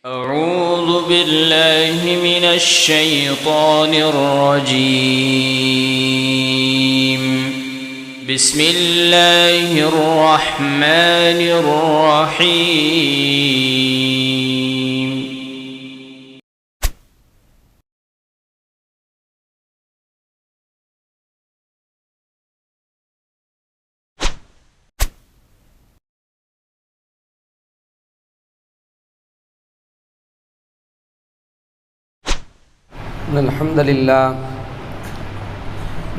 أعوذ بالله من الشيطان الرجيم. بسم الله الرحمن الرحيم. الحمد لله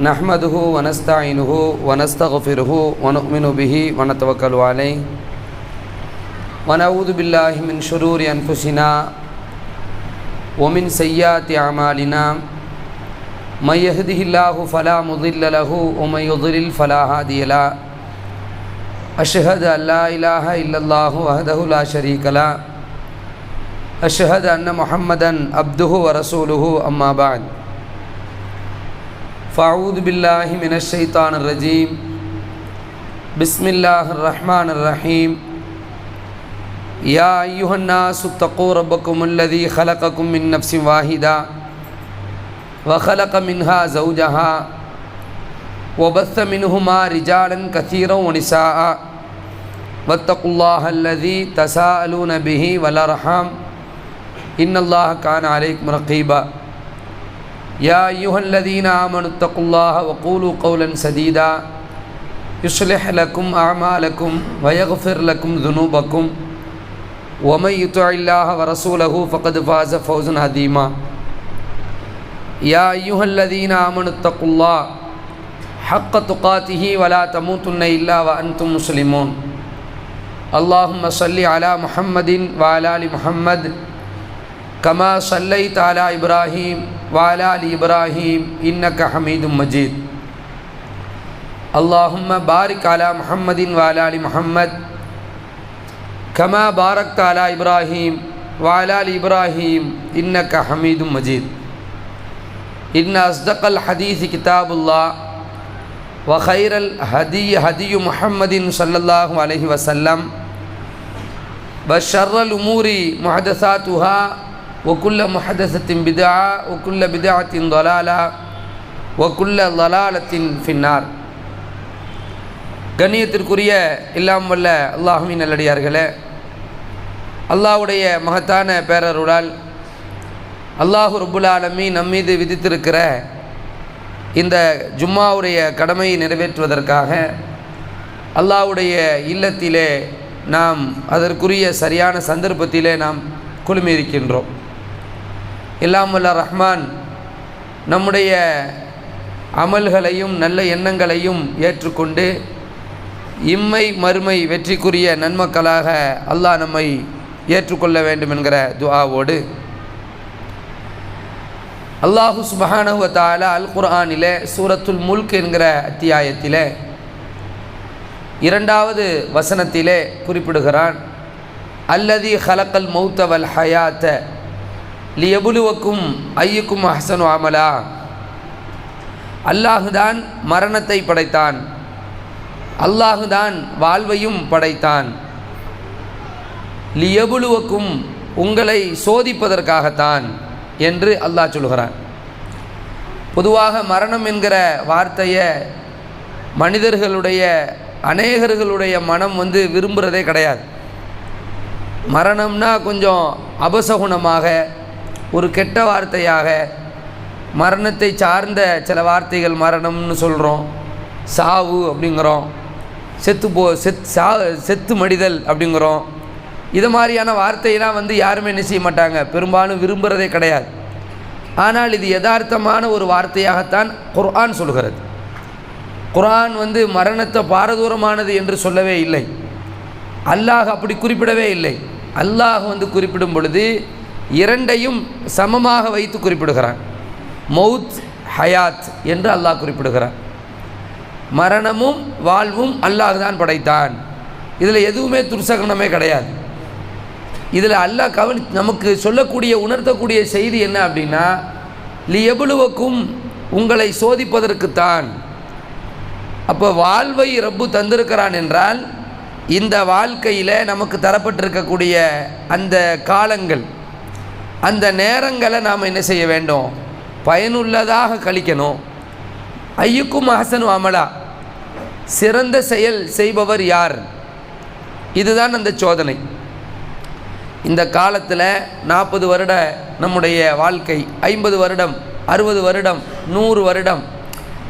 نحمده ونستعينه ونستغفره ونؤمن به ونتوكل عليه ونعوذ بالله من شرور أنفسنا ومن سيئات أعمالنا من يهده الله فلا مضل له ومن يضلل فلا هادي له أشهد أن لا إله إلا الله وحده لا شريك له أشهد أن محمدًا عبده ورسوله أما بعد فأعوذ بالله من الشيطان الرجيم بسم الله الرحمن الرحيم يا أيها الناس اتقوا ربكم الذي خلقكم من نفس واحدة وخلق منها زوجها وبث منهما رجالا كثيرا ونساء واتقوا الله الذي تساءلون به والأرحام إن الله كان عليكم رقيبا يا أيها الذين آمنوا اتقوا الله وقولوا قولا سديدا يصلح لكم أعمالكم ويغفر لكم ذنوبكم ومن يطع الله ورسوله فقد فاز فوزا عظيما يا أيها الذين آمنوا اتقوا الله حق تقاته ولا تموتن إلا وأنتم مسلمون اللهم صل على محمد وعلى آل محمد كما صليت على إبراهيم وعلى آل إبراهيم إنك حميد مجيد اللهم بارك على محمد وعلى آل محمد كما باركت على إبراهيم وعلى آل إبراهيم إنك حميد مجيد إن أصدق الحديث كتاب الله وخير الهدي هدي محمد صلى الله عليه وسلم وشر الأمور محدثاتها وكل محدثة بدعة وكل بدعة ضلالة وكل ضلالة في النار. கண்ணியத்திற்குரிய எல்லாம் வல்ல அல்லாஹ்வின் நல்லடியார்களே, அல்லாஹ்வுடைய மகத்தான பேரருளால் அல்லாஹ் ரப்புல் ஆலமீன் நம்மீது விதித்திருக்கிற இந்த ஜும்மாவுடைய கடமையை நிறைவேற்றுவதற்காக அல்லாஹ்வுடைய இல்லத்திலே நாம் அதற்குரிய சரியான சந்தர்ப்பத்திலே நாம் குழுமியிருக்கின்றோம். எல்லாம் வல்ல ரஹ்மான் நம்முடைய அமல்களையும் நல்ல எண்ணங்களையும் ஏற்றுக்கொண்டு இம்மை மறுமை வெற்றிக்குரிய நன்மக்களாக அல்லாஹ் நம்மை ஏற்றுக்கொள்ள வேண்டும் என்கிற துஆவோடு அல்லாஹு சுப்ஹானஹு வ தஆலா அல் குர்ஆனிலே சூரத்துல் முல்க் என்கிற அத்தியாயத்திலே 2வது வசனத்திலே குறிப்பிடுகிறான், அல்லதி ஹலக்கல் மௌத்த வல் ஹயாத்த லியபுலுவக்கும் ஐயுக்கும் அஹ்சனு அமலா. அல்லாஹுதான் மரணத்தை படைத்தான், அல்லாஹுதான் வாழ்வையும் படைத்தான். லியபுலுவக்கும் உங்களை சோதிப்பதற்காகத்தான் என்று அல்லாஹ் சொல்கிறான். பொதுவாக மரணம் என்கிற வார்த்தையை மனிதர்களுடைய அநேகர்களுடைய மனம் விரும்புகிறதே கிடையாது. மரணம்னா கொஞ்சம் அபசகுணமாக ஒரு கெட்ட வார்த்தையாக, மரணத்தை சார்ந்த சில வார்த்தைகள் மரணம்னு சொல்கிறோம், சாவு அப்படிங்கிறோம், செத்து மடிதல் அப்படிங்கிறோம். இது மாதிரியான வார்த்தையெல்லாம் யாருமே என்ன செய்ய மாட்டாங்க, பெரும்பாலும் விரும்புகிறதே கிடையாது. ஆனால் இது யதார்த்தமான ஒரு வார்த்தையாகத்தான் குர்ஆன் சொல்கிறது. குர்ஆன் மரணத்தை பாரதூரமானது என்று சொல்லவே இல்லை, அல்லாஹ் அப்படி குறிப்பிடவே இல்லை. அல்லாஹ் குறிப்பிடும் பொழுது இரண்டையும் சமமாக வைத்து குறிப்பிடுகிறான். மௌத் ஹயாத் என்று அல்லாஹ் குறிப்பிடுகிறான். மரணமும் வாழ்வும் அல்லாஹ் தான் படைத்தான். இதில் எதுவுமே துர்சகனமே கிடையாது. இதில் அல்லாஹ் நமக்கு சொல்லக்கூடிய உணர்த்தக்கூடிய செய்தி என்ன அப்படின்னா, லியபுலுவக்கும் உங்களை சோதிப்பதற்குத்தான். அப்போ வாழ்வை ரப்பு தந்திருக்கிறான் என்றால் இந்த வாழ்க்கையில் நமக்கு தரப்பட்டிருக்கக்கூடிய அந்த காலங்கள் அந்த நேரங்களை நாம் என்ன செய்ய வேண்டும்? பயனுள்ளதாக கழிக்கணும். ஐயுக்கும் அஹ்சனு அமலா, சிறந்த செயல் செய்பவர் யார்? இதுதான் அந்த சோதனை. இந்த காலத்தில் 40 வருட நம்முடைய வாழ்க்கை, 50 வருடம், 60 வருடம், 100 வருடம்,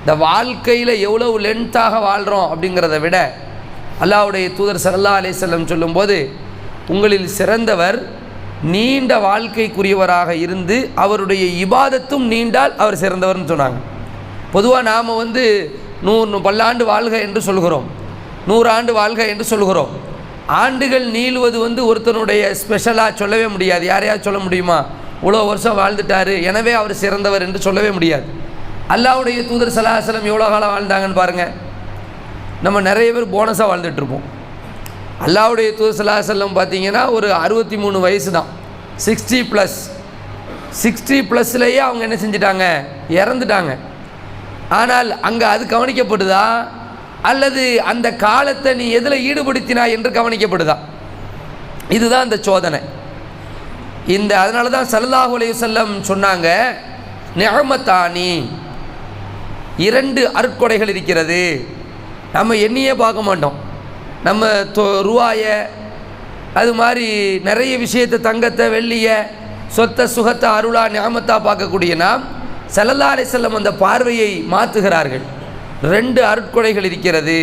இந்த வாழ்க்கையில் எவ்வளவு லென்த்தாக வாழ்கிறோம் அப்படிங்கிறத விட அல்லாஹ்வுடைய தூதர் ஸல்லல்லாஹு அலைஹி வஸல்லம் சொல்லும்போது, உங்களில் சிறந்தவர் நீண்ட வாழ்க்கைக்குரியவராக இருந்து அவருடைய இபாதத்தும் நீண்டால் அவர் சிறந்தவர்னு சொன்னாங்க. பொதுவாக நாம் 100 பல்லாண்டு வாழ்க என்று சொல்கிறோம், 100 ஆண்டு வாழ்க என்று சொல்கிறோம். ஆண்டுகள் நீளுவது ஒருத்தனுடைய ஸ்பெஷலாக சொல்லவே முடியாது. யாரையாவது சொல்ல முடியுமா? இவ்வளோ வருஷம் வாழ்ந்துட்டார் எனவே அவர் சிறந்தவர் என்று சொல்லவே முடியாது. அல்லாஹ்வுடைய தூதர் ஸல்லல்லாஹு அலைஹி வஸல்லம் எவ்வளோ காலம் வாழ்ந்தாங்கன்னு பாருங்கள். நம்ம நிறைய பேர் போனஸாக வாழ்ந்துட்டுருப்போம். அல்லாஹ்வுடைய தூதர் ஸல்லல்லாஹு அலைஹி வஸல்லம் பார்த்தீங்கன்னா ஒரு 63 வயசு தான், 60+லேயே அவங்க என்ன செஞ்சிட்டாங்க? இறந்துட்டாங்க. ஆனால் அங்கே அது கவனிக்கப்படுதா அல்லது அந்த காலத்தை நீ எதில் ஈடுபடுத்தினா என்று கவனிக்கப்படுதா? இதுதான் அந்த சோதனை. அதனால தான் ஸல்லல்லாஹு அலைஹி வஸல்லம் சொன்னாங்க, நிஅமத்தானி, 2 அருட்கொடைகள் இருக்கிறது. நம்ம எண்ணியே பார்க்க மாட்டோம். நம்ம ரூபாயை, அது மாதிரி நிறைய விஷயத்தை, தங்கத்தை, வெள்ளியை, சொத்தை, சுகத்தை, அருளா, நிஅமத்தா பார்க்கக்கூடிய நாம் ஸல்லல்லாஹு அலைஹி வஸல்லம் அந்த பார்வையை மாற்றுகிறார்கள். 2 அருட்கொடைகள் இருக்கிறது.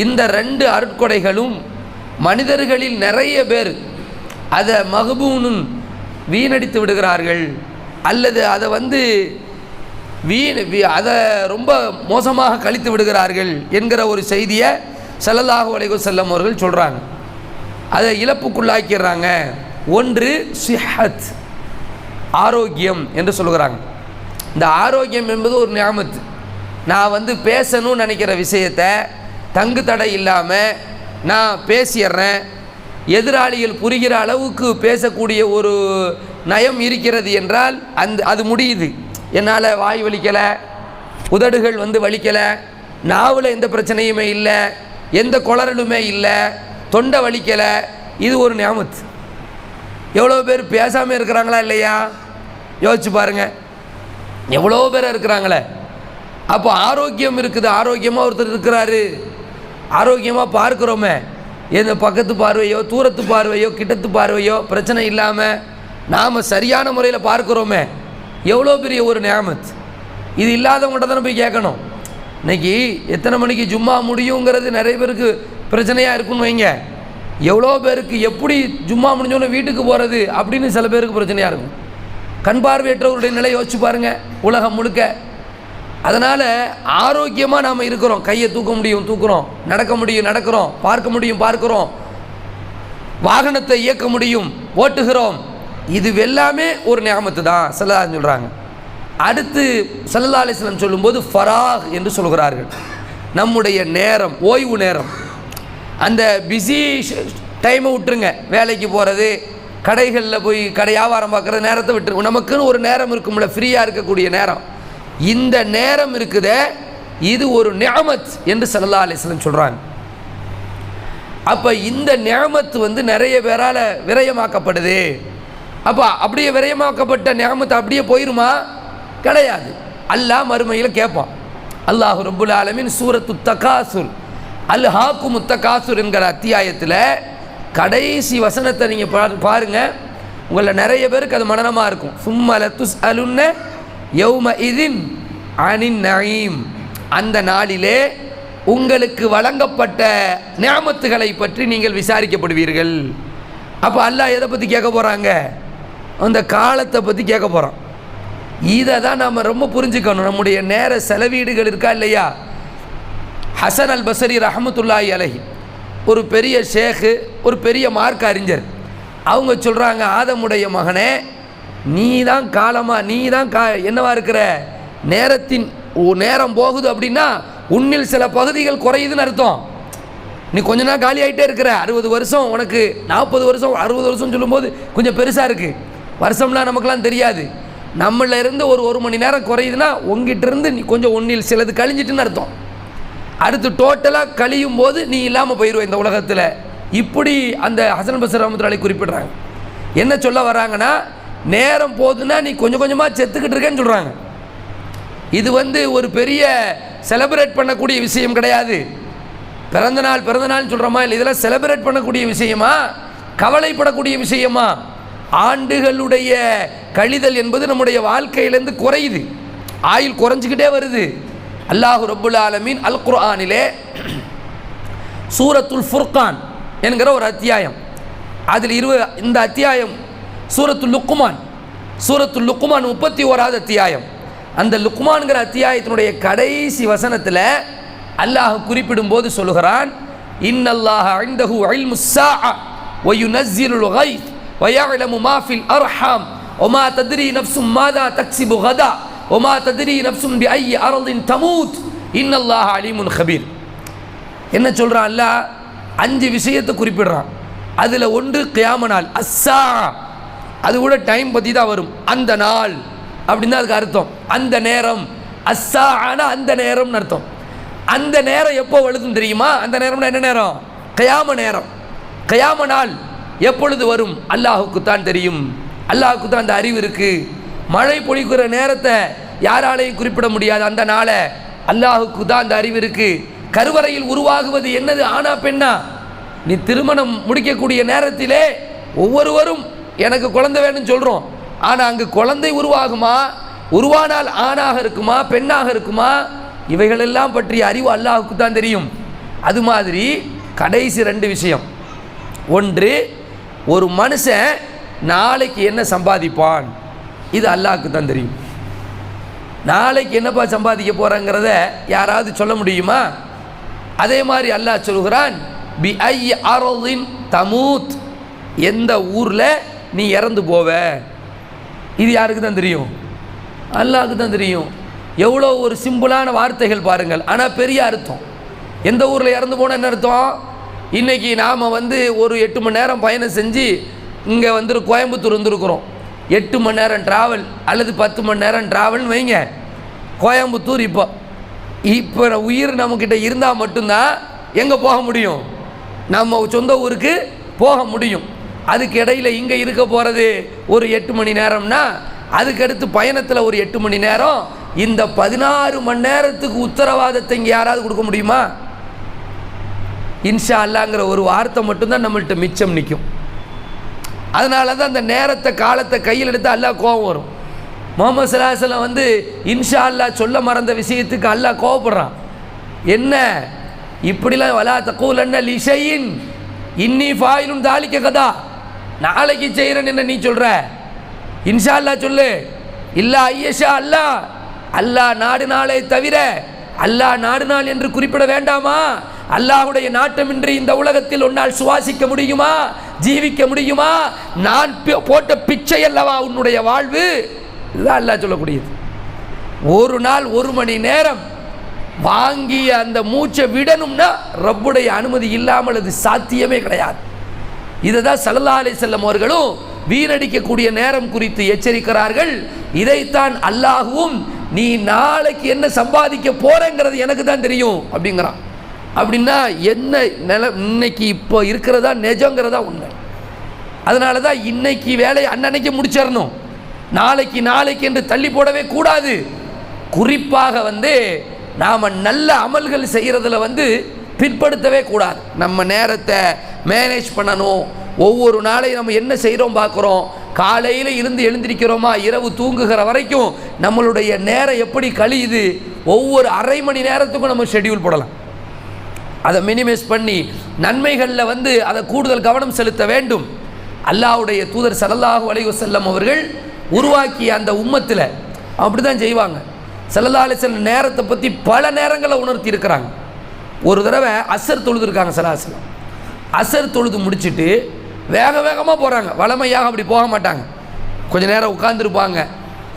இந்த 2 அருட்கொடைகளும் மனிதர்களில் நிறைய பேர் அதை மகபூனுன் வீணடித்து விடுகிறார்கள், அல்லது அதை அதை ரொம்ப மோசமாக கழித்து விடுகிறார்கள் என்கிற ஒரு செய்தியை ஸல்லல்லாஹு அலைஹி வஸல்லம் அவர்கள் சொல்கிறாங்க. அதை இழப்புக்குள்ளாக்கிறாங்க. ஒன்று சிஹத், ஆரோக்கியம் என்று சொல்கிறாங்க. இந்த ஆரோக்கியம் என்பது ஒரு நிஅமத். நான் பேசணும்னு நினைக்கிற விஷயத்தை தங்கு தடை இல்லாமல் நான் பேசிடுறேன். எதிராளிகள் புரிகிற அளவுக்கு பேசக்கூடிய ஒரு நயம் இருக்கிறது என்றால் அது முடியுது. என்னால் வாய் வலிக்கலை, உதடுகள் வலிக்கலை, நாவில் எந்த பிரச்சனையுமே இல்லை, எந்த குளறலுமே இல்லை, தொண்டை வலிக்கலை. இது ஒரு நிஅமத். எவ்வளோ பேர் பேசாமல் இருக்கிறாங்களா இல்லையா? யோசிச்சு பாருங்கள், எவ்வளோ பேர் இருக்கிறாங்களே. அப்போ ஆரோக்கியம் இருக்குது, ஆரோக்கியமாக ஒருத்தர் இருக்கிறாரு, ஆரோக்கியமாக பார்க்குறோமே, எந்த பக்கத்து பார்வையோ, தூரத்து பார்வையோ, கிட்டத்து பார்வையோ பிரச்சனை இல்லாமல் நாம் சரியான முறையில் பார்க்குறோமே, எவ்வளோ பெரிய ஒரு நிஅமத். இது இல்லாதவங்கள்ட்ட தானே போய் கேட்கணும். இன்றைக்கி எத்தனை மணிக்கு ஜும்மா முடியுங்கிறது நிறைய பேருக்கு பிரச்சனையாக இருக்குன்னு வைங்க. எவ்வளோ பேருக்கு எப்படி ஜும்மா முடிஞ்சோன்னே வீட்டுக்கு போகிறது அப்படின்னு சில பேருக்கு பிரச்சனையாக இருக்கும். கண் பார்வையற்றவருடைய நிலை யோசிச்சு பாருங்கள், உலகம் முழுக்க. அதனால் ஆரோக்கியமாக நாம் இருக்கிறோம். கையை தூக்க முடியும் தூக்குறோம், நடக்க முடியும் நடக்கிறோம், பார்க்க முடியும் பார்க்குறோம், வாகனத்தை இயக்க முடியும் ஓட்டுகிறோம். இது எல்லாமே ஒரு நிஅமத்து தான் ஸல்லல்லாஹு சொல்கிறாங்க. அடுத்து ஸல்லல்லாஹு அலைஹி வஸல்லம் சொல்லும்போது ஃபராக் என்று சொல்கிறார்கள். நம்முடைய நேரம், ஓய்வு நேரம், அந்த பிஸி டைமை விட்டுருங்க. வேலைக்கு போகிறது, கடைகளில் போய் வியாபாரம் பார்க்குறது நேரத்தை விட்டுருங்க. நமக்குன்னு ஒரு நேரம் இருக்கும்ல, ஃப்ரீயாக இருக்கக்கூடிய நேரம். இந்த நேரம் இருக்குதே, இது ஒரு நிஅமத் என்று ஸல்லல்லாஹு அலைஹி வஸல்லம் சொல்கிறாங்க. அப்போ இந்த நிஅமத் நிறைய பேரால் விரயமாக்கப்படுது. அப்போ அப்படியே விரயமாக்கப்பட்ட நிஅமத் அப்படியே போயிருமா? கிடையாது. அல்லாஹ் மறுமையில் கேட்பான். அல்லாஹ் ரப்புல் ஆலமீன் சூரத்து தகாசுர், அல்ஹாக்கும் தகாசுர் என்கிற அத்தியாயத்தில் கடைசி வசனத்தை நீங்கள் பாருங்கள். உங்களில் நிறைய பேருக்கு அது மனனமாக இருக்கும். சும்ம லதுஸ்அலுன்ன யௌமஇதின் அனின் நஈம், அந்த நாளிலே உங்களுக்கு வழங்கப்பட்ட நிஅமத்துகளை பற்றி நீங்கள் விசாரிக்கப்படுவீர்கள். அப்போ அல்லாஹ் எதை பற்றி கேட்க போகிறாங்க? அந்த காலத்தை பற்றி கேட்க போகிறான். இதை தான் நாம் ரொம்ப புரிஞ்சுக்கணும். நம்முடைய நேர செலவீடுகள் இருக்கா இல்லையா? ஹசன் அல் பஸ்ரி ரஹ்மத்துல்லாஹி அலைஹி, ஒரு பெரிய ஷேக்கு, ஒரு பெரிய மார்க்க அறிஞர். அவங்க சொல்கிறாங்க, ஆதமுடைய மகனே, நீ தான் காலமாக, நீ தான் என்னவா இருக்கிற, நேரம் போகுது அப்படின்னா உன்னில் சில பகுதிகள் குறையுதுன்னு அர்த்தம். நீ கொஞ்ச நாள் காலி ஆகிட்டே இருக்கிற. 60 வருஷம் உனக்கு, 40 வருஷம், 60 வருஷம் சொல்லும்போது கொஞ்சம் பெருசாக இருக்குது. வருஷம்லாம் நமக்குலாம் தெரியாது. நம்மள இருந்து ஒரு மணி நேரம் குறையுதுன்னா உங்ககிட்ட இருந்து நீ கொஞ்சம் ஒன்றில் சிலது கழிஞ்சிட்டுன்னு அர்த்தம். அடுத்து டோட்டலாக கழியும் போது நீ இல்லாமல் போயிடுவ இந்த உலகத்தில். இப்படி அந்த ஹசன் பஸ்ரி ரஹ்மத்துல்லாஹி அலைஹி குறிப்பிடுறாங்க. என்ன சொல்ல வராங்கன்னா, நேரம் போகுதுன்னா நீ கொஞ்சம் கொஞ்சமாக செத்துக்கிட்டு இருக்கேன்னு சொல்கிறாங்க. இது ஒரு பெரிய செலிப்ரேட் பண்ணக்கூடிய விஷயம் கிடையாது. பிறந்த நாள் சொல்கிறோமா இல்லை, இதெல்லாம் செலிப்ரேட் பண்ணக்கூடிய விஷயமா, கவலைப்படக்கூடிய விஷயமா? ஆண்டுகளுடைய கழிதல் என்பது நம்முடைய வாழ்க்கையிலேருந்து குறையுது, ஆயுள் குறைஞ்சிக்கிட்டே வருது. அல்லாஹு ரப்புல் ஆலமீன் அல் குர்ஆனிலே சூரத்துல் ஃபுர்கான் என்கிற ஒரு அத்தியாயம், அதில் இந்த அத்தியாயம் சூரத்துல் லுக்மான் 31வது அத்தியாயம். அந்த லுக்மான்கிற அத்தியாயத்தினுடைய கடைசி வசனத்தில் அல்லாஹ் குறிப்பிடும்போது சொல்லுகிறான், இன்னல்லாஹ இன்தஹு இல்முஸ் ஸாஅ வ யுனஸ்ஸிலுல் கைஸ் வ யஅலமு மா ஃபில் அர்ஹாம் வ மா தத்ரி நஃப்சும் மாதா தக்ஸிபு கதா வ மா தத்ரி நஃப்சும் பிஅய்யி அர்தின் தமூத் இன்னல்லாஹ அலீமுன் கபீர். என்ன சொல்கிறான் அல்லாஹ்? 5 விஷயத்தை குறிப்பிடுறான். அதில் ஒன்று கியாம நாள், அஸ்ஸா, அது கூட டைம் பற்றி தான் வரும். அந்த நாள் அப்படின்னு தான் அதுக்கு அர்த்தம். அந்த நேரம், அஸ்ஸா ஆனால் அந்த நேரம்னு அர்த்தம். அந்த நேரம் எப்போ வருதுன்னு தெரியுமா? அந்த நேரம்னா என்ன நேரம்? கியாம நேரம். கியாம நாள் எப்பொழுது வரும்? அல்லாஹுக்கு தான் தெரியும், அல்லாஹுக்கு தான் அந்த அறிவு இருக்குது. மழை பொழிக்கிற நேரத்தை யாராலையும் குறிப்பிட முடியாது, அந்த நாளை அல்லாஹுக்கு தான் அந்த அறிவு இருக்குது. கருவறையில் உருவாகுவது என்னது, ஆனா பெண்ணா? நீ திருமணம் முடிக்கக்கூடிய நேரத்திலே ஒவ்வொருவரும் எனக்கு குழந்தை வேணும்னு சொல்கிறோம். ஆனால் அங்கு குழந்தை உருவாகுமா, உருவானால் ஆணாக இருக்குமா பெண்ணாக இருக்குமா, இவைகளெல்லாம் பற்றிய அறிவு அல்லாஹுக்கு தான் தெரியும். அது மாதிரி கடைசி 2 விஷயம். ஒன்று, ஒரு மனுஷன் நாளைக்கு என்ன சம்பாதிப்பான், இது அல்லாஹுக்கு தான் தெரியும். நாளைக்கு என்னப்பா சம்பாதிக்க போகிறாங்கிறத யாராவது சொல்ல முடியுமா? அதே மாதிரி அல்லாஹ் சொல்கிறான், பி ஐ அர்தின் தமூத், எந்த ஊரில் நீ இறந்து போவ, இது யாருக்கு தான் தெரியும்? அல்லாஹுக்கு தான் தெரியும். எவ்வளோ ஒரு சிம்பிளான வார்த்தைகள் பாருங்கள், ஆனால் பெரிய அர்த்தம். எந்த ஊரில் இறந்து போனால் என்ன அர்த்தம்? இன்றைக்கி நாம் ஒரு 8 மணி நேரம் பயணம் செஞ்சு இங்கே கோயம்புத்தூர் வந்திருக்கிறோம். 8 மணி நேரம் ட்ராவல் அல்லது 10 மணி நேரம் ட்ராவல்னு வைங்க. கோயம்புத்தூர் இப்போ உயிர் நம்மக்கிட்ட இருந்தால் மட்டும்தான் எங்கே போக முடியும்? நம்ம சொந்த ஊருக்கு போக முடியும். அதுக்கு இடையில் இங்கே இருக்க போகிறது ஒரு 8 மணி நேரம்னா, அதுக்கடுத்து பயணத்தில் ஒரு 8 மணி நேரம். இந்த 16 மணி நேரத்துக்கு உத்தரவாதத்தை இங்கே யாராவது கொடுக்க முடியுமா? இன்ஷா அல்லாங்கிற ஒரு வார்த்தை மட்டும்தான் நம்மள்கிட்ட மிச்சம் நிற்கும். அதனால தான் அந்த நேரத்தை காலத்தை கையில் எடுத்து அல்லாஹ் கோபம் வரும். முஹம்மது ஸல்லல்லாஹு அலைஹி வஸல்லம் இன்ஷா அல்லாஹ் சொல்ல மறந்த விஷயத்துக்கு அல்லாஹ் கோபப்படுறான். என்ன இப்படிலாம், வலா தகூலன்ன லிஷையின் இன்னி ஃபாயிலுன் தாலிக கதா, நாளைக்கு செய்கிறேன் என்ன நீ சொல்கிற? இன்ஷா அல்லாஹ் சொல்லு. இல்லா ஐயஷா அல்லாஹ், அல்லாஹ் நாடுனாலே தவிர, அல்லாஹ் நாடுநாள் என்று குறிப்பிட வேண்டாமா? அல்லாஹுடைய நாட்டமின்றி இந்த உலகத்தில் உன்னால் சுவாசிக்க முடியுமா, ஜீவிக்க முடியுமா? நான் போட்ட பிச்சை அல்லவா உன்னுடைய வாழ்வு? இதுதான் அல்லாஹ் சொல்லக்கூடியது. ஒரு நாள் 1 மணி நேரம் வாங்கிய அந்த மூச்சை விடணும்னா ரப்புடைய அனுமதி இல்லாமல் அது சாத்தியமே கிடையாது. இதை தான் ஸல்லல்லாஹு அலைஹி வஸல்லம் அவர்களும் வீணடிக்கக்கூடிய நேரம் குறித்து எச்சரிக்கிறார்கள். இதைத்தான் அல்லாஹுவும் நீ நாளைக்கு என்ன சம்பாதிக்க போறேங்கிறது எனக்கு தான் தெரியும் அப்படிங்கிறான். அப்படின்னா என்ன இன்னைக்கு இப்போ இருக்கிறதா நிஜங்கிறதா உண்மை. அதனால தான் இன்னைக்கு வேலையை அன்னன்னைக்கு முடிச்சிடணும், நாளைக்கு என்று தள்ளி போடவே கூடாது. குறிப்பாக நாம் நல்ல அமல்கள் செய்கிறதுல பிற்படுத்தவே கூடாது. நம்ம நேரத்தை மேனேஜ் பண்ணணும். ஒவ்வொரு நாளையும் நம்ம என்ன செய்கிறோம் பார்க்குறோம். காலையில் இருந்து எழுந்திருக்கிறோமா, இரவு தூங்குகிற வரைக்கும் நம்மளுடைய நேரம் எப்படி கழியுது, ஒவ்வொரு அரை மணி நேரத்துக்கும் நம்ம ஷெட்யூல் போடலாம். அதை மினிமைஸ் பண்ணி நன்மைகளில் அதை கூடுதல் கவனம் செலுத்த வேண்டும். அல்லாஹ்வுடைய தூதர் ஸல்லல்லாஹு அலைஹி வஸல்லம் அவர்கள் உருவாக்கிய அந்த உம்மத்தில் அப்படி தான் செய்வாங்க. ஸல்லல்லாஹு அலைஹி வஸல்லம் நேரத்தை பற்றி பல நேரங்களை உணர்த்தி இருக்கிறாங்க. ஒரு தடவை அசர் தொழுதுருக்காங்க ஸல்லல்லாஹு அலைஹி வஸல்லம். அசர் தொழுது முடிச்சுட்டு வேகமாக போகிறாங்க. வளமையாக அப்படி போக மாட்டாங்க, கொஞ்சம் நேரம் உட்கார்ந்துருப்பாங்க,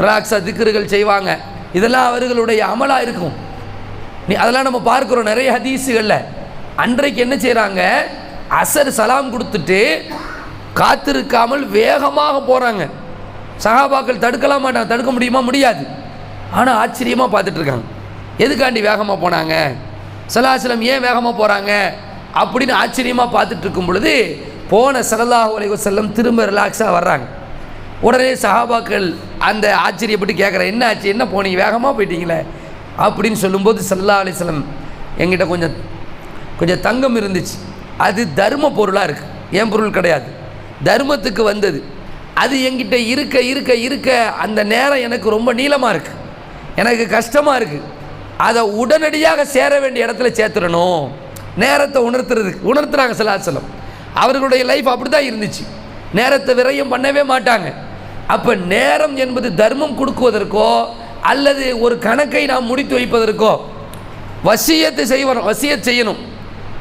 ரிலாக்ஸாக திக்ருகள் செய்வாங்க. இதெல்லாம் அவர்களுடைய அமலாக இருக்கும். அதெல்லாம் நம்ம பார்க்குறோம் நிறைய ஹதீஸுகளில். அன்றைக்கு என்ன செய்கிறாங்க, அசர் சலாம் கொடுத்துட்டு காத்திருக்காமல் வேகமாக போகிறாங்க. சஹாபாக்கள் தடுக்கலாம் மாட்டாங்க, தடுக்க முடியுமா? முடியாது. ஆனால் ஆச்சரியமாக பார்த்துட்ருக்காங்க, எதுக்காண்டி வேகமாக போனாங்க, ஸல்லல்லாஹு அலைஹி வஸல்லம் ஏன் வேகமாக போகிறாங்க அப்படின்னு ஆச்சரியமாக பார்த்துட்டு இருக்கும் பொழுது போன ஸல்லல்லாஹு அலைஹி வஸல்லம் திரும்ப ரிலாக்ஸாக வர்றாங்க. உடனே சஹாபாக்கள் அந்த ஆச்சரியப்பட்டு கேட்குற, என்ன ஆச்சு, என்ன போனீங்க, வேகமாக போயிட்டீங்களே அப்படின்னு சொல்லும்போது ஸல்லல்லாஹு அலைஹி வஸல்லம், என்கிட்ட கொஞ்சம் தங்கம் இருந்துச்சு, அது தர்ம பொருளாக இருக்குது, ஏன் பொருள் கிடையாது, தர்மத்துக்கு வந்தது, அது என்கிட்ட இருக்க இருக்க இருக்க அந்த நேரம் எனக்கு ரொம்ப நீளமாக இருக்குது, எனக்கு கஷ்டமாக இருக்குது, அதை உடனடியாக சேர வேண்டிய இடத்துல சேர்த்துடணும், நேரத்தை உணர்த்துறாங்க ஸல்லல்லாஹு அலைஹி வஸல்லம். அவர்களுடைய லைஃப் அப்படி தான் இருந்துச்சு, நேரத்தை விரயம் பண்ணவே மாட்டாங்க. அப்போ நேரம் என்பது தர்மம் கொடுக்குவதற்கோ அல்லது ஒரு கணக்கை நாம் முடித்து வைப்பதற்கோ, வசியத்து செய்யணும்.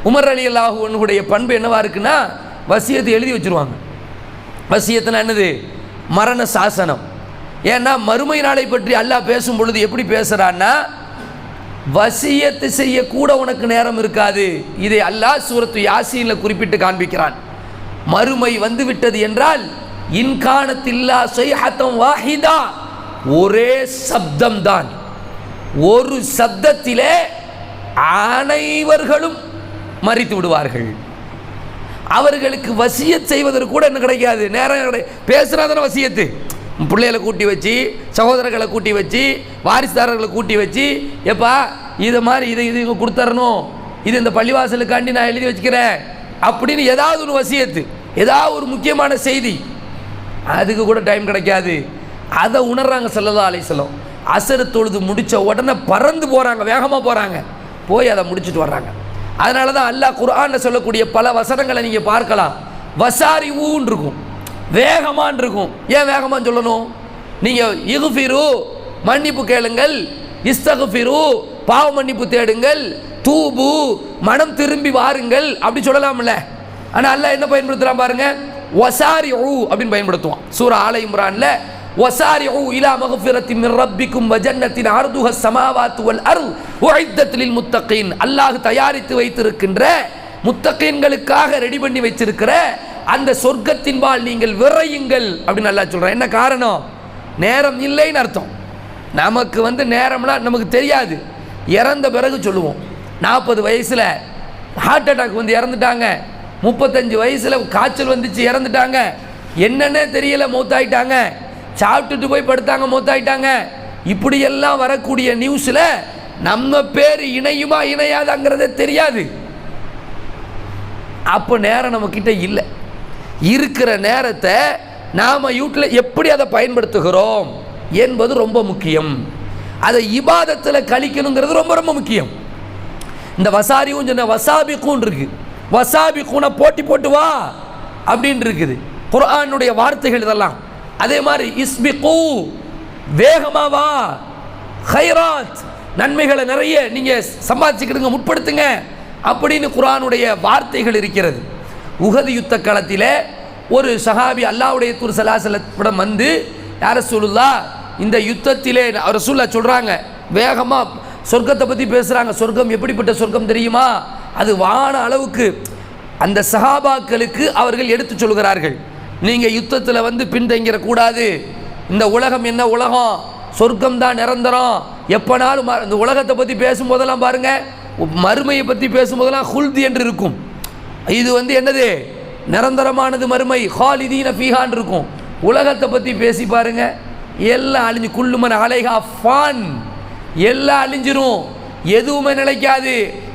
உமர் ரலியல்லாஹு அன்ஹுடைய பண்பு என்னவா இருக்குன்னா, வசியத்தை எழுதி வச்சுருவாங்க. வசியத்துனா என்னது, மரண சாசனம். ஏன்னா மறுமை நாளை பற்றி அல்லாஹ் பேசும் பொழுது எப்படி பேசுகிறான்னா, வசியத்து செய்யக்கூட உனக்கு நேரம் இருக்காது. இதை அல்லாஹ் சூரத்து யாசீனில் குறிப்பிட்டு காண்பிக்கிறான். மறுமை வந்து விட்டது என்றால் இன்கானத்தில்லா ஸைஹத்தம் வாஹிதா, ஒரே சப்தம் தான், ஒரு சப்தத்திலே அனைவர்களும் மரித்து விடுவார்கள். அவர்களுக்கு வசியத் செய்வதற்கு கூட என்ன கிடைக்காது, நேரம் பேசுகிறாதான வசியத்து. பிள்ளைகளை கூட்டி வச்சு, சகோதரர்களை கூட்டி வச்சு, வாரிசுதாரர்களை கூட்டி வச்சு, எப்பா இதை மாதிரி இது இங்கே கொடுத்துறணும், இது இந்த பள்ளிவாசலுக்காண்டி நான் எழுதி வச்சுக்கிறேன் அப்படின்னு ஏதாவது ஒரு வசியத்து, ஏதாவது ஒரு முக்கியமான செய்தி, அதுக்கு கூட டைம் கிடைக்காது. அதை உணர்றாங்க ஸல்லல்லாஹு அலைஹி வஸல்லம். அசர் தொழுது முடித்த உடனே பறந்து போகிறாங்க, வேகமாக போகிறாங்க, போய் அதை முடிச்சுட்டு வர்றாங்க. அதனால தான் அல்லாஹ் குர்ஆனில் சொல்லக்கூடிய பல வசனங்களை நீங்கள் பார்க்கலாம், வசாரி ஊன்னு இருக்கும், வேகமான் இருக்கும். ஏன் வேகமான்னு சொல்லணும், நீங்கள் இகுஃபிரு மன்னிப்பு கேளுங்கள், இஸ்தகுஃபிரு பாவ மன்னிப்பு தேடுங்கள், தூபு மனம் திரும்பி வாருங்கள் அப்படி சொல்லலாம்ல. ஆனால் அல்லாஹ் என்ன பயன்படுத்துகிறான் பாருங்க, வசாரி ஊ அப்படின்னு பயன்படுத்துவான். சூரா ஆல இம்ரான்ல வசாரி ஊ இலா மக்ஃபிரத்தின் மின் ரப்பிக்கும் வ ஜன்னத்தின் அர்துஹ ஸமாவாத்து வல் அர்து உஇத்தத் லில் முத்தகீன், அல்லாஹ் தயாரித்து வைத்திருக்கின்ற முத்தகீன்களுக்காக ரெடி பண்ணி வச்சிருக்கிற அந்த சொர்க்கத்தின்பால் நீங்கள் விரையுங்கள் அப்படின்னு அல்லாஹ் சொல்கிறான். என்ன காரணம், நேரம் இல்லைன்னு அர்த்தம். நமக்கு நேரம்லாம் நமக்கு தெரியாது, இறந்த பிறகு சொல்லுவோம். 40 வயசில் ஹார்ட் அட்டாக் வந்து இறந்துட்டாங்க, 35 வயசில் காய்ச்சல் வந்துச்சு இறந்துட்டாங்க, என்னன்னே தெரியல மௌத்தாயிட்டாங்க, சாப்பிட்டுட்டு போய் படுத்தாங்க மௌத்தாயிட்டாங்க. இப்படியெல்லாம் வரக்கூடிய நியூஸில் நம்ம பேர் இணையுமா இணையாதாங்கிறதே தெரியாது. அப்போ நேரம் நம்மக்கிட்ட இல்லை. இருக்கிற நேரத்தை நாம் எப்படி அதை பயன்படுத்துகிறோம் என்பது ரொம்ப முக்கியம். அதை இபாதத்தில் கழிக்கணுங்கிறது ரொம்ப ரொம்ப முக்கியம். இந்த வசாரியும் சொன்ன வசாபிக்கும் இருக்கு, வசாபிக்குன போட்டு வா அப்படின்னு இருக்குது குர்ஆனுடைய வார்த்தைகள் இதெல்லாம். அதே மாதிரி இஸ்பிகு வேகமா வா, ஹைராத் நன்மைகளை நிறைய நீங்கள் சம்பாதிச்சுக்கிடுங்க, முற்படுத்துங்க அப்படின்னு குர்ஆனுடைய வார்த்தைகள் இருக்கிறது. உஹது யுத்த காலத்தில் ஒரு சஹாபி அல்லாஹ்வுடைய தூதர் ஸல்லல்லாஹு அலைஹி வஸல்லம் வந்து, யா ரசூலுல்லாஹ் இந்த யுத்தத்திலே ரசூலுல்லாஹ் சொல்கிறாங்க, வேகமாக சொர்க்கத்தை பற்றி பேசுகிறாங்க. சொர்க்கம் எப்படிப்பட்ட சொர்க்கம் தெரியுமா, அது வான அளவுக்கு. அந்த சஹாபாக்களுக்கு அவர்கள் எடுத்து சொல்கிறார்கள், நீங்கள் யுத்தத்தில் பின்தங்கிடக்கூடாது, இந்த உலகம் என்ன உலகம், சொர்க்கம் தான் நிரந்தரம், எப்போனாலும் இந்த உலகத்தை பற்றி பேசும்போதெல்லாம் பாருங்கள், மறுமையை பற்றி பேசும்போதெல்லாம் ஹுல்து என்று இருக்கும். இது என்னது, நிரந்தரமானது மறுமை, ஹாலிதீன ஃபீஹான் இருக்கும். உலகத்தை பற்றி பேசி பாருங்க, எல்லாம் அழிஞ்சு, குல்லுமன் அலைஹா ஃபான், எல்லாம் அழிஞ்சிரும், எதுவுமே நிலைக்காது.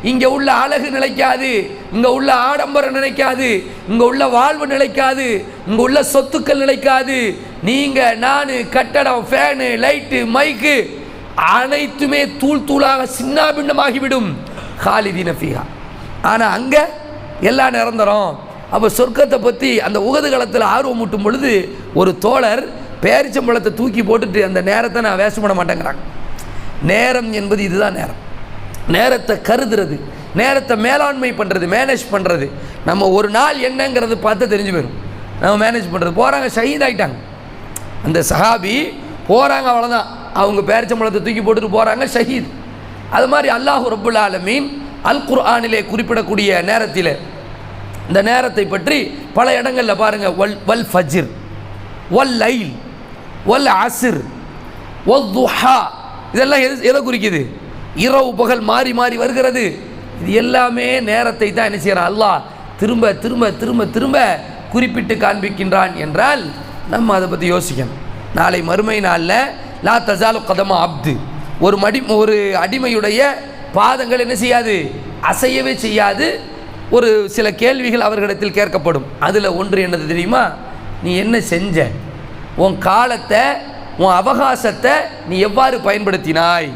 இங்கே உள்ள அழகு நிலைக்காது, இங்கே உள்ள ஆடம்பரம் நிலைக்காது, இங்கே உள்ள வாழ்வு நிலைக்காது, இங்கே உள்ள சொத்துக்கள் நிலைக்காது. நீங்கள் நான் கட்டடம், ஃபேனு, லைட்டு, மைக்கு அனைத்துமே தூள் தூளாக சின்னாபின்னமாகிவிடும். ஹாலிதீன ஃபீஹா. ஆனால் அங்கே எல்லாம் நிரந்தரம். அப்போ சொர்க்கத்தை பற்றி அந்த உகது காலத்தில் ஆர்வம் ஊட்டும் பொழுது ஒரு தோழர் பேரிச்சம்பழத்தை தூக்கி போட்டுட்டு அந்த நேரத்தை நான் வேஸ்ட் பண்ண மாட்டேங்கிறாங்க. நேரம் என்பது இதுதான் நேரம். நேரத்தை கருதுறது, நேரத்தை மேலாண்மை பண்ணுறது, மேனேஜ் பண்ணுறது. நம்ம ஒரு நாள் என்னங்கிறது பார்த்து தெரிஞ்சு போயிடும். நம்ம மேனேஜ் பண்ணுறது. போகிறாங்க, ஷஹீத் ஆகிட்டாங்க. அந்த சஹாபி போகிறாங்க, அவ்வளோதான், அவங்க பேரிச்சம்பழத்தை தூக்கி போட்டுட்டு போகிறாங்க, ஷஹீத். அது மாதிரி அல்லாஹ் ரப்புல் ஆலமீன் அல் குர்ஆனிலே குறிப்பிடக்கூடிய நேரத்தில் இந்த நேரத்தை பற்றி பல இடங்களில் பாருங்கள். வல் ஃபஜ்ர், வல் லைல், வல் அஸ்ர், வல் துஹா, இதெல்லாம் எதை குறிக்குது? இரவு பகல் மாறி மாறி வருகிறது. இது எல்லாமே நேரத்தை தான் என்ன செய்கிறான் அல்லாஹ் திரும்ப திரும்ப திரும்ப திரும்ப குறிப்பிட்டு காண்பிக்கின்றான். என்றால் நம்ம அதை பற்றி யோசிக்கணும். நாளை மறுமை நாளில் லா தஸாலு கதம அப்து, ஒரு அடிமையுடைய பாதங்கள் என்ன செய்யாது, அசையவே செய்யாது. ஒரு சில கேள்விகள் அவர்களிடத்தில் கேட்கப்படும். அதில் ஒன்று என்னது தெரியுமா? நீ என்ன செஞ்ச, உன் காலத்தை, உன் அவகாசத்தை நீ எவ்வாறு பயன்படுத்தினாய்,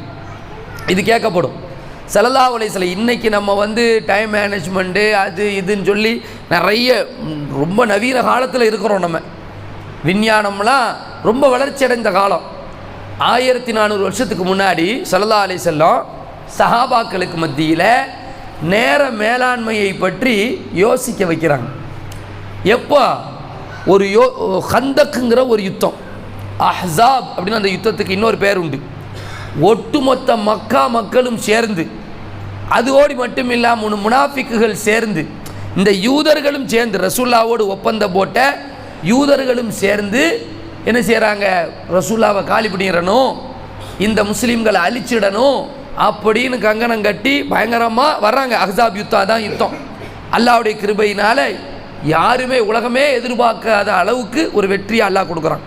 இது கேட்கப்படும். ஸல்லல்லாஹு அலைஹி வஸல்லம் இன்றைக்கி நம்ம டைம் மேனேஜ்மெண்ட்டு அது இதுன்னு சொல்லி நிறைய ரொம்ப நவீன காலத்தில் இருக்கிறோம். நம்ம விஞ்ஞானம்லாம் ரொம்ப வளர்ச்சி அடைந்த காலம். 1400 வருஷத்துக்கு முன்னாடி ஸல்லல்லாஹு அலைஹி வஸல்லம் சஹாபாக்களுக்கு மத்தியில் நேர மேலாண்மையை பற்றி யோசிக்க வைக்கிறாங்க. எப்போ ஒரு ஹந்தக்குங்கிற ஒரு யுத்தம், அஹ்ஸாப் அப்படின்னு அந்த யுத்தத்துக்கு இன்னொரு பேர் உண்டு. ஒட்டுமொத்த மக்கா மக்களும் சேர்ந்து, அதோடு மட்டும் இல்லாமல் முனாஃபிக்குகள் சேர்ந்து, இந்த யூதர்களும் சேர்ந்து, ரசூல்லாவோடு ஒப்பந்தம் போட்ட யூதர்களும் சேர்ந்து என்ன செய்கிறாங்க, ரசூல்லாவை காலி பண்ணிடணும், இந்த முஸ்லீம்களை அழிச்சிடணும் அப்படின்னு கங்கணம் கட்டி பயங்கரமாக வர்றாங்க. அஹ்ஸாப் யுத்தம் தான் யுத்தம். அல்லாஹ்வுடைய கிருபையினால் யாருமே உலகமே எதிர்பார்க்காத அளவுக்கு ஒரு வெற்றியை அல்லாஹ் கொடுக்குறான்.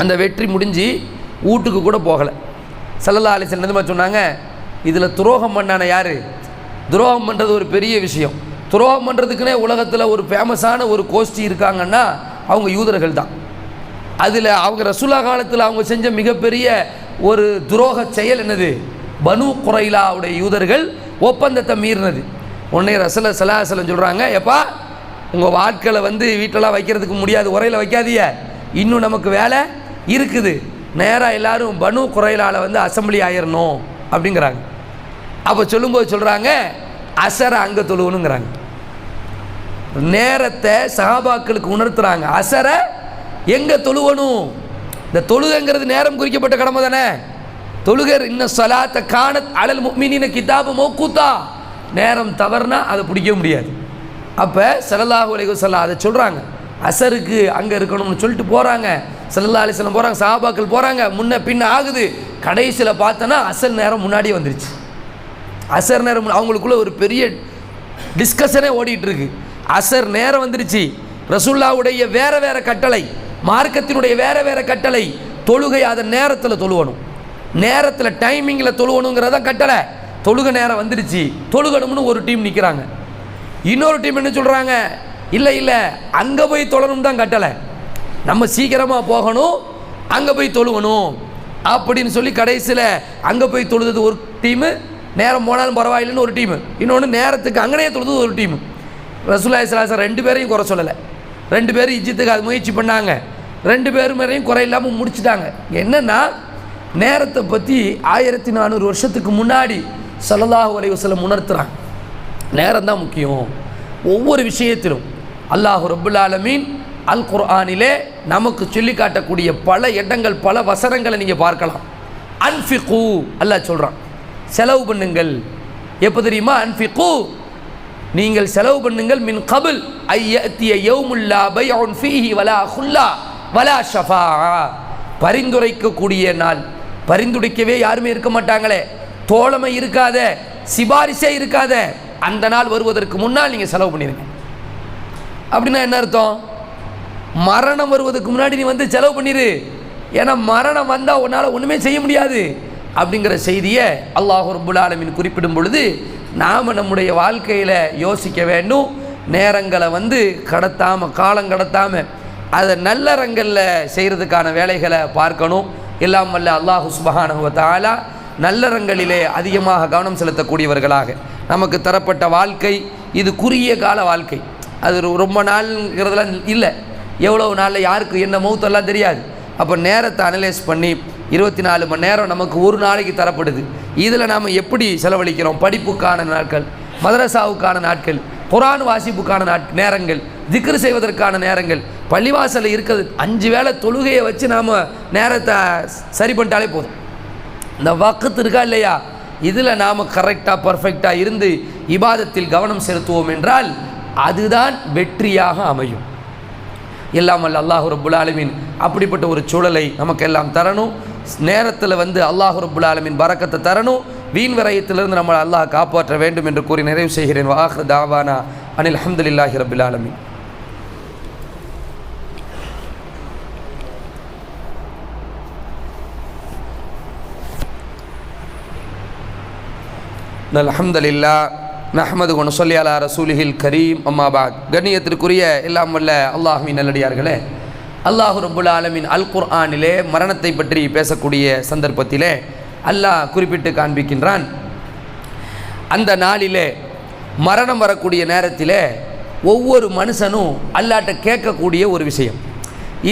அந்த வெற்றி முடிஞ்சு வீட்டுக்கு கூட போகலை. ஸல்லல்லாஹு அலைஹி வஸல்லம் என்னமா சொன்னாங்க, இதில் துரோகம் பண்ணான யார்? துரோகம் பண்ணுறது ஒரு பெரிய விஷயம். துரோகம் பண்ணுறதுக்குன்னே உலகத்தில் ஒரு ஃபேமஸான ஒரு கோஷ்டி இருக்காங்கன்னா அவங்க யூதர்கள் தான். அதில் அவங்க ரசூலா காலத்தில் அவங்க செஞ்ச மிகப்பெரிய ஒரு துரோக செயல் என்னது, பனு குரைலாவுடைய யூதர்கள் ஒப்பந்தத்தை மீறினது. உடனே ரசூல் ஸல்லல்லாஹு அலைஹி வஸல்லம் சொல்கிறாங்க, எப்பா உங்கள் வாட்களை வீட்டிலலாம் வைக்கிறதுக்கு முடியாது, உரையில் வைக்காதீங்க, இன்னும் நமக்கு வேலை இருக்குது, நேராக எல்லோரும் பனு குரைலாவில் அசம்பிளி ஆயிடணும் அப்படிங்கிறாங்க. அப்போ சொல்லும்போது சொல்கிறாங்க, அசரை அங்கே தொழுவணுங்கிறாங்க. நேரத்தை சஹாபாக்களுக்கு உணர்த்துறாங்க. அசரை எங்கே தொழுவணும்? இந்த தொழுகைங்கிறது நேரம் குறிக்கப்பட்ட கடமை தானே. தொழுகர் இன்ன ஸலாத்த கானத் அலல் முஃமினீன கிதாபு மௌகூத்தா, நேரம் தவறுனா அதை பிடிக்க முடியாது. அப்போ ஸல்லல்லாஹு அலைஹி வஸல்லம் அதை சொல்கிறாங்க, அசருக்கு அங்கே இருக்கணும்னு சொல்லிட்டு போகிறாங்க. ஸல்லல்லாஹு அலைஹி வஸல்லம் போகிறாங்க, சஹாபாக்கள் போகிறாங்க, முன்ன பின்ன ஆகுது. கடைசியில் பார்த்தோன்னா அசர் நேரம் முன்னாடியே வந்துருச்சு. அசர் நேரம் அவங்களுக்குள்ள ஒரு பெரிய டிஸ்கஷனே ஓடிட்டுருக்கு. அசர் நேரம் வந்துருச்சு. ரசூலுல்லாஹ்வுடைய வேறு வேறு கட்டளை, மார்க்கத்தினுடைய வேறு வேறு கட்டளை, தொழுகை அதை நேரத்தில் தொழுவணும், நேரத்தில் டைமிங்கில் தொழுவணுங்கிறதான் கட்டளை. தொழுகை நேரம் வந்துருச்சு, தொழுகணும்னு ஒரு டீம் நிற்கிறாங்க. இன்னொரு டீம் என்ன சொல்கிறாங்க, இல்லை இல்லை அங்கே போய் தொழணும் தான் கட்டளை, நம்ம சீக்கிரமாக போகணும், அங்கே போய் தொழுவணும் அப்படின்னு சொல்லி கடைசியில் அங்கே போய் தொழுது ஒரு டீமு, நேரம் போனாலும் பரவாயில்லைன்னு ஒரு டீமு, இன்னொன்று நேரத்துக்கு அங்கனே தொழுது ஒரு டீமு. ரசூலுல்லாஹி ஸல்லல்லாஹு அலைஹி வஸல்லம் 2 பேரையும் குறை சொல்லலை. 2 பேரும் இஜ்ஜத்துக்கு அது முயற்சி பண்ணாங்க. 2 பேரும் குறை இல்லாமல் முடிச்சுட்டாங்க. என்னென்னா நேரத்தை பற்றி 1400 வருஷத்துக்கு முன்னாடி ஸல்லல்லாஹு அலைஹி வஸல்லம் உணர்த்துறாங்க. நேரம் தான் முக்கியம். ஒவ்வொரு விஷயத்திலும் அல்லாஹ் ரப்புல் ஆலமீன் அல் குர்ஆனிலே நமக்கு சொல்லி காட்டக்கூடிய பல இடங்கள், பல வசனங்களை நீங்கள் பார்க்கலாம். அன்ஃபிகு அல்லாஹ் சொல்கிறான், செலவு பண்ணுங்கள். எப்போ தெரியுமா? அன்ஃபிகு, நீங்கள் செலவு பண்ணுங்கள். மின் கபில் ஐயத்திய யௌமுல்லா பைஉன் ஃபீஹி வலா குல்லா வலா ஷஃபாஆ, பரிந்துரைக்கக்கூடிய நாள், பரிந்துரைக்கவே யாருமே இருக்க மாட்டாங்களே, தோழமை இருக்காத, சிபாரிசே இருக்காத அந்த நாள் வருவதற்கு முன்னால் நீங்கள் செலவு பண்ணிடுங்க. அப்படின்னா என்ன அர்த்தம்? மரணம் வருவதற்கு முன்னாடி நீ செலவு பண்ணிடு, ஏன்னா மரணம் வந்தால் உன்னால் ஒன்றுமே செய்ய முடியாது அப்படிங்கிற செய்தியை அல்லாஹ் ரப்புல் ஆலமீன் குறிப்பிடும் பொழுது நாம் நம்முடைய வாழ்க்கையில் யோசிக்க வேண்டும். நேரங்களை கடத்தாமல், காலம் கடத்தாமல் அதை நல்லறங்களில் செய்கிறதுக்கான வேலைகளை பார்க்கணும். எல்லாம் வல்ல அல்லாஹ் சுப்ஹானஹு வ தஆலா நல்லறங்களிலே அதிகமாக கவனம் செலுத்தக்கூடியவர்களாக நமக்கு தரப்பட்ட வாழ்க்கை இது குறுகிய கால வாழ்க்கை. அது ரொம்ப நாள்ங்கிறதுலாம் இல்லை, எவ்வளோ நாளில் யாருக்கு என்ன மௌத்தெல்லாம் தெரியாது. அப்போ நேரத்தை அனலைஸ் பண்ணி 24 மணி நேரம் நமக்கு ஒரு நாளைக்கு தரப்படுது. இதில் நாம் எப்படி செலவழிக்கிறோம்? படிப்புக்கான நாட்கள், மதரசாவுக்கான நாட்கள், குர்ஆன் வாசிப்புக்கான நேரங்கள், திக்ர் செய்வதற்கான நேரங்கள், பள்ளிவாசலில் இருக்கிறது 5 வேளை தொழுகையை வச்சு நாம் நேரத்தை சரி பண்ணிட்டாலே போதும். இந்த வக்த் இருக்கா இல்லையா, இதில் நாம் கரெக்டாக பர்ஃபெக்டாக இருந்து இபாதத்தில் கவனம் செலுத்துவோம் என்றால் அதுதான் வெற்றியாக அமையும். எல்லாம் வல்ல அல்லாஹ் ரப்புல் ஆலமீன் அப்படிப்பட்ட ஒரு சூழலை நமக்கெல்லாம் தரணும். நேரத்தில் அல்லாஹ் ரப்புல் ஆலமீன் பரக்கத்தை தரணும். வீண் விரயத்திலிருந்து நம்மளை அல்லாஹ் காப்பாற்ற வேண்டும் என்று கூறி நிறைவு செய்கிறேன். வாஹிர் தாவானா அனில் அல்ஹம்துலில்லாஹி ரப்பில் ஆலமீன். அல்ஹம்துலில்லாஹ் நஹ்மது வ நுஸல்லி அலா ரசூலிஹில் கரீம் அம்மா பாத். கண்ணியத்திற்குரிய எல்லாம் வல்ல அல்லாஹ்வின் நல்லடியார்களே, அல்லாஹ் ரப்புல் ஆலமீன் அல் குர்ஆனிலே மரணத்தை பற்றி பேசக்கூடிய சந்தர்ப்பத்திலே அல்லாஹ் குறிப்பிட்டு காண்பிக்கின்றான், அந்த நாளிலே மரணம் வரக்கூடிய நேரத்திலே ஒவ்வொரு மனுஷனும் அல்லாஹ்ட்ட கேட்கக்கூடிய ஒரு விஷயம்.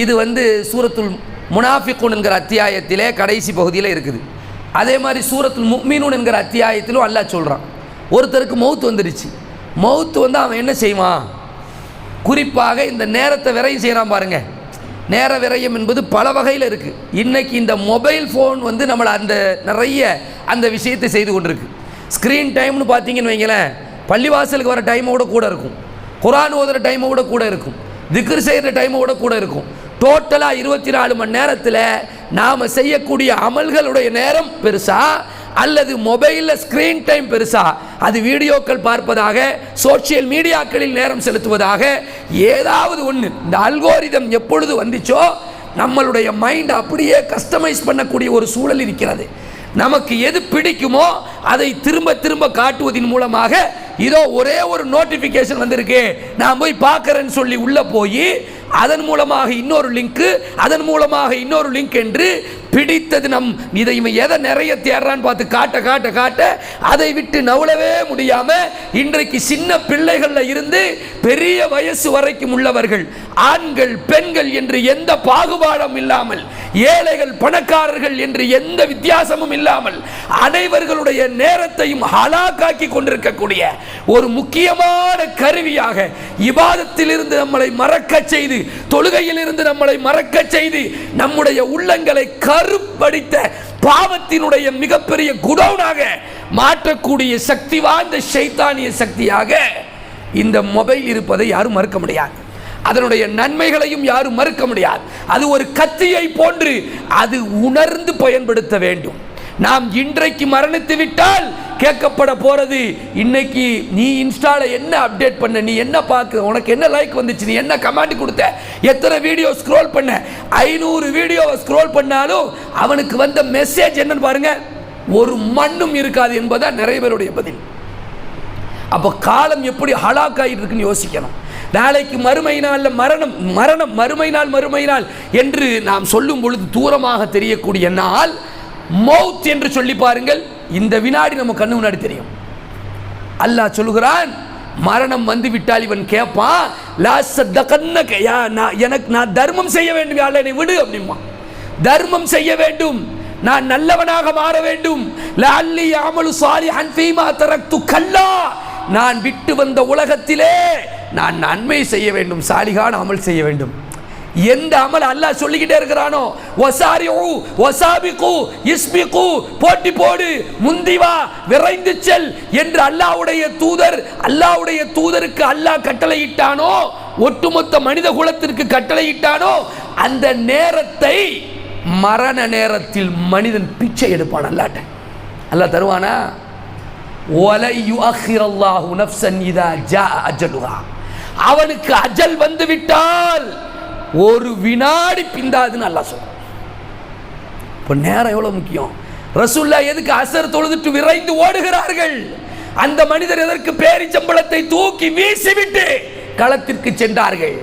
இது சூரத்துல் முனாஃபிகூன் என்கிற அத்தியாயத்திலே கடைசி பகுதியில் இருக்குது. அதே மாதிரி சூரத்துல் முஃமினூன் என்கிற அத்தியாயத்திலும் அல்லாஹ் சொல்கிறான், ஒருத்தருக்கு மௌத் வந்துடுச்சு. மௌத் அவன் என்ன செய்வான்? குறிப்பாக இந்த நேரத்தை விரயம் செய்கிறான் பாருங்க. நேர விரயம் என்பது பல வகையில் இருக்குது. இன்றைக்கி இந்த மொபைல் ஃபோன் நம்மளை நிறைய அந்த விஷயத்தை செய்து கொண்டிருக்கு. ஸ்க்ரீன் டைம்னு பார்த்தீங்கன்னு வைங்களேன், பள்ளிவாசலுக்கு வர டைமோட கூட இருக்கும், குர்ஆன் ஓதுகிற டைமோட கூட இருக்கும், திக்ர் செய்கிற டைமோட கூட இருக்கும். டோட்டலாக 24 மணி நேரத்தில் நாம் செய்யக்கூடிய அமல்களுடைய நேரம் பெருசா அல்லது மொபைலில் ஸ்க்ரீன் டைம் பெருசா? அது வீடியோக்கள் பார்ப்பதாக, சோஷியல் மீடியாக்களில் நேரம் செலுத்துவதாக, ஏதாவது ஒன்று. இந்த அல்கோரிதம் எப்பொழுது வந்துச்சோ நம்மளுடைய மைண்ட் அப்படியே கஸ்டமைஸ் பண்ணக்கூடிய ஒரு சூழல் இருக்கிறது. நமக்கு எது பிடிக்குமோ அதை திரும்ப திரும்ப காட்டுவதன் மூலமாக, இதோ ஒரே ஒரு நோட்டிஃபிகேஷன் வந்திருக்கு, நான் போய் பார்க்குறேன்னு சொல்லி உள்ளே போய் அதன் மூலமாக இன்னொரு லிங்க்கு, அதன் மூலமாக இன்னொரு லிங்க் என்று பிடித்தது இதை இவன் எதை நிறைய தேடுறான்னு பார்த்து காட்ட காட்ட காட்ட அதை விட்டு நவளவே முடியாமல் இன்றைக்கு சின்ன பிள்ளைகளில் இருந்து பெரிய வயசு வரைக்கும் உள்ளவர்கள், ஆண்கள் பெண்கள் என்று எந்த பாகுபாடும் இல்லாமல், ஏழைகள் பணக்காரர்கள் என்று எந்த வித்தியாசமும் இல்லாமல் அனைவர்களுடைய நேரத்தையும் ஹலாக்காக்கி கொண்டிருக்கக்கூடிய ஒரு முக்கியமான கருவியாக இபாதத்தில் இருந்து நம்மளை மறக்க செய்து, தொழுகையில் இருந்து நம்மளை மறக்க செய்து, நம்முடைய உள்ளங்களை கருப்படித்த பாவத்தினுடைய மிகப்பெரிய குடோனாக மாற்றக்கூடிய சக்தி வாய்ந்த ஷைத்தானிய சக்தியாக இந்த மொபைல் இருப்பதை யாரும் மறுக்க முடியாது. அதனுடைய நன்மைகளையும் யாரும் மறுக்க முடியாது. அது ஒரு கத்தியை போன்று அது உணர்ந்து பயன்படுத்த வேண்டும். நாம் இன்றைக்கு மரணித்து விட்டால் கேட்கப்பட போறது, இன்னைக்கு நீ இன்ஸ்டால என்ன அப்டேட் பண்ண, நீ என்ன பார்க்க, உனக்கு என்ன லைக் வந்துச்சு, நீ என்ன கமெண்ட் கொடுத்த, எத்தனை வீடியோ ஸ்க்ரோல் பண்ண. 500 வீடியோவை ஸ்க்ரோல் பண்ணாலும் அவனுக்கு வந்த மெசேஜ் என்னன்னு பாருங்க, ஒரு மண்ணும் இருக்காது என்பதா நிறைய பேருடைய பதில். அப்போ காலம் எப்படி ஹலாக்காயிட்டு இருக்குன்னு யோசிக்கணும். நாளைக்கு மறுமை நாளில் மரணம் மறுமை நாள் என்று நாம் சொல்லும் பொழுது தூரமாக தெரியக்கூடிய நாள் மௌத் என்று சொல்லி பாருங்கள். இந்த வினாடி நம்ம கண்ணு முன்னாடி தெரியும். அல்லாஹ் சொல்கிறான், மரணம் வந்து விட்டால் இவன் கேட்பான், எனக்கு நான் தர்மம் செய்ய வேண்டும், யாழ் என்னை விடு அப்படிமா. தர்மம் செய்ய வேண்டும், நான் நல்லவனாக மாற வேண்டும். லஅல்லி அமலு சாலிஹன் ஃபீமா தரக்து கல்லா, நான் விட்டு வந்த உலகத்திலே நான் நன்மை செய்ய வேண்டும், சாலிகான அமல் செய்ய வேண்டும். எந்த அமல் அல்லாஹ் சொல்லிக்கிட்டே இருக்கிறானோ, வசாரிஉ வசாபிகு இஸ்பிகு, போட்டி போடு, முந்தி வா, விரைந்து செல் என்று அல்லாஹ்வுடைய தூதருக்கு அல்லாஹ் கட்டளையிட்டானோ, ஒட்டுமொத்த மனித குலத்திற்கு கட்டளையிட்டானோ, அந்த நேரத்தை மரண நேரத்தில் மனிதன் பிச்சை எடுப்பான். அல்லாஹ்ட்ட அல்லாஹ் தருவானா? வலை யுஅখিরல்லாஹு நஃப்ஸன் இதா ஜாஅ அஜலுஹா, அவனுக்கு அஜல் வந்து விட்டால் ஒரு வினாடி பிந்தாதுன்னு அல்லாஹ் சொல்றான். இப்போ நேரம் எவ்வளவு முக்கியம். ரசூலுல்லாஹ் எதுக்கு அஸர் தொழுதுட்டு விரைந்து ஓடுகிறார்கள்? அந்த மனிதர் எதற்கு பேரிச்சம்பளத்தை தூக்கி வீசிவிட்டு களத்திற்கு சென்றார்கள்?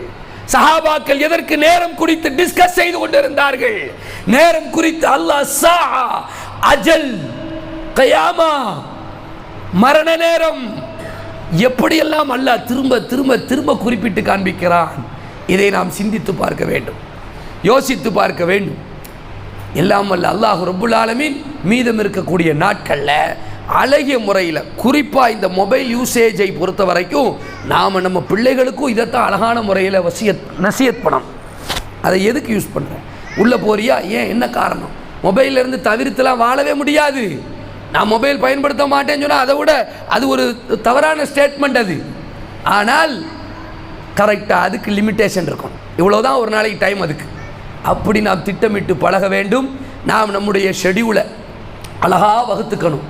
சஹாபாக்கள் எதற்கு நேரம் குறித்து டிஸ்கஸ் செய்து கொண்டிருந்தார்கள்? நேரம் குறித்து அல்லாஹ் சா, அஜல், கயாமா, மரண நேரம் எப்படியெல்லாம் அல்லாஹ் திரும்ப திரும்ப திரும்ப குறிப்பிட்டு காண்பிக்கிறான். இதை நாம் சிந்தித்து பார்க்க வேண்டும், யோசித்து பார்க்க வேண்டும். எல்லாம் வல்ல அல்லாஹ் ரப்புல் ஆலமீன் மீதம் இருக்கக்கூடிய நாட்களில் அழகிய முறையில், குறிப்பாக இந்த மொபைல் யூசேஜை பொறுத்த வரைக்கும் நாம் நம்ம பிள்ளைகளுக்கும் இதைத்தான் அழகான முறையில் நசியத் பண்ணணும். அதை எதுக்கு யூஸ் பண்ணுறேன், உள்ளே போறியா, ஏன், என்ன காரணம்? மொபைலிருந்து தவிர்த்துலாம் வாழவே முடியாது. நான் மொபைல் பயன்படுத்த மாட்டேன்னு சொன்னால் அதை விட அது ஒரு தவறான ஸ்டேட்மெண்ட் அது. ஆனால் கரெக்டாக அதுக்கு லிமிட்டேஷன் இருக்கும். இவ்வளோதான் ஒரு நாளைக்கு டைம், அதுக்கு அப்படி நாம் திட்டமிட்டு பழக வேண்டும். நாம் நம்முடைய ஷெடியூலை அழகாக வகுத்துக்கணும்.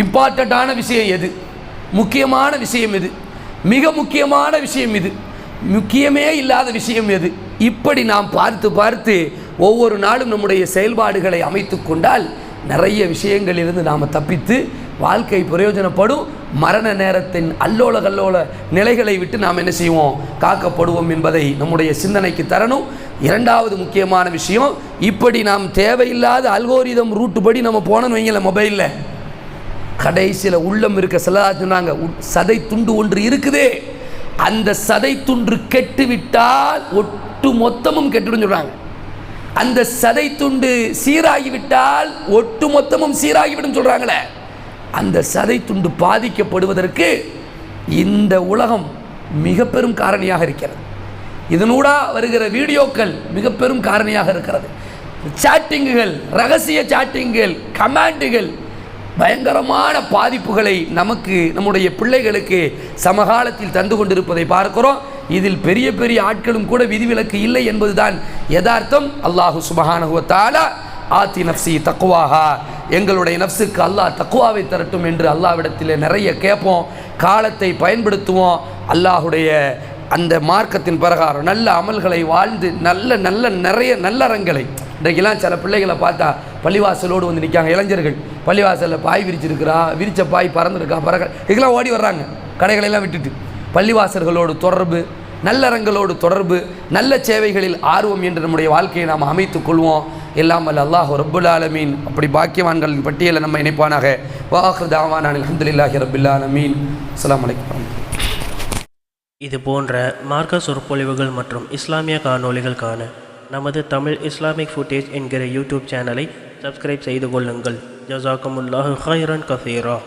இம்பார்ட்டண்ட்டான விஷயம் எது, முக்கியமான விஷயம் எது, மிக முக்கியமான விஷயம் இது, முக்கியமே இல்லாத விஷயம் எது, இப்படி நாம் பார்த்து பார்த்து ஒவ்வொரு நாளும் நம்முடைய செயல்பாடுகளை அமைத்து கொண்டால் நிறைய விஷயங்களிலிருந்து நாம் தப்பித்து வாழ்க்கை பிரயோஜனப்படும். மரண நேரத்தின் அல்லோல கல்லோல நிலைகளை விட்டு நாம் என்ன செய்வோம், காக்கப்படுவோம் என்பதை நம்முடைய சிந்தனைக்கு தரணும். இரண்டாவது முக்கியமான விஷயம், இப்படி நாம் தேவையில்லாத அல்கோரிதம் ரூட்டு படி நம்ம போனோன்னு வைங்கள, மொபைலில் கடைசியில் உள்ளம் இருக்க சிலதா சொன்னாங்க, சதை துண்டு ஒன்று இருக்குதே, அந்த சதை துண்டு கெட்டுவிட்டால் ஒட்டு மொத்தமும் கெட்டுடும் சொல்கிறாங்க. அந்த சதை துண்டு சீராகிவிட்டால் ஒட்டு மொத்தமும் சீராகிவிடும் சொல்கிறாங்களே. அந்த சதை துண்டு பாதிக்கப்படுவதற்கு இந்த உலகம் மிக பெரும் காரணியாக இருக்கிறது. இதனூடா வருகிற வீடியோக்கள் மிக பெரும் காரணியாக இருக்கிறது. சாட்டிங்குகள், ரகசிய சாட்டிங்குகள், கமாண்டுகள் பயங்கரமான பாதிப்புகளை நமக்கு, நம்முடைய பிள்ளைகளுக்கு சமகாலத்தில் தந்து கொண்டிருப்பதை பார்க்கிறோம். இதில் பெரிய பெரிய ஆட்களும் கூட விதிவிலக்கு இல்லை என்பதுதான் யதார்த்தம். அல்லாஹு சுப்ஹானஹு வ தஆலா ஆத்தி நஃப்ஸி தக்வாஹா, எங்களுடைய நஃப்ஸுக்கு அல்லாஹ் தக்வாவை தரட்டும் என்று அல்லாஹ்விடத்தில் நிறைய கேட்போம், காலத்தை பயன்படுத்துவோம். அல்லாஹுடைய அந்த மார்க்கத்தின் பிரகாரம் நல்ல அமல்களை வாழ்ந்து நல்ல நல்ல நிறைய நல்லறங்களை. இன்றைக்கெல்லாம் சில பிள்ளைகளை பார்த்தா பள்ளிவாசலோடு வந்து நிற்காங்க, இளைஞர்கள் பள்ளிவாசலில் பாய் விரிச்சிருக்கிறா, விரித்த பாய் பறந்துருக்கா, இதுக்கெல்லாம் ஓடி வர்றாங்க கடைகளெல்லாம் விட்டுட்டு. பள்ளிவாசல்களோடு தொடர்பு, நல்லறங்களோடு தொடர்பு, நல்ல சேவைகளில் ஆர்வம் என்று நம்முடைய வாழ்க்கையை நாம் அமைத்துக் கொள்வோம். எல்லாம் வல்ல அல்லாஹ் ரப்புல் ஆலமீன் அப்படி பாக்கியவான்களின் பட்டியலை நம்ம இணைப்பானாக. வஆகிரு தஅவானா அல்ஹம்துலில்லாஹி ரப்பில் ஆலமீன். அஸ்ஸலாமு அலைக்கும். இது போன்ற மார்க்க சொற்பொழிவுகள் மற்றும் இஸ்லாமிய காணொளிகள் காண நமது தமிழ் இஸ்லாமிக் ஃபுட்டேஜ் என்கிற யூடியூப் சேனலை சப்ஸ்கிரைப் செய்து கொள்ளுங்கள். ஜஸாக்குமுல்லாஹு ஹைரன் கஸீரா.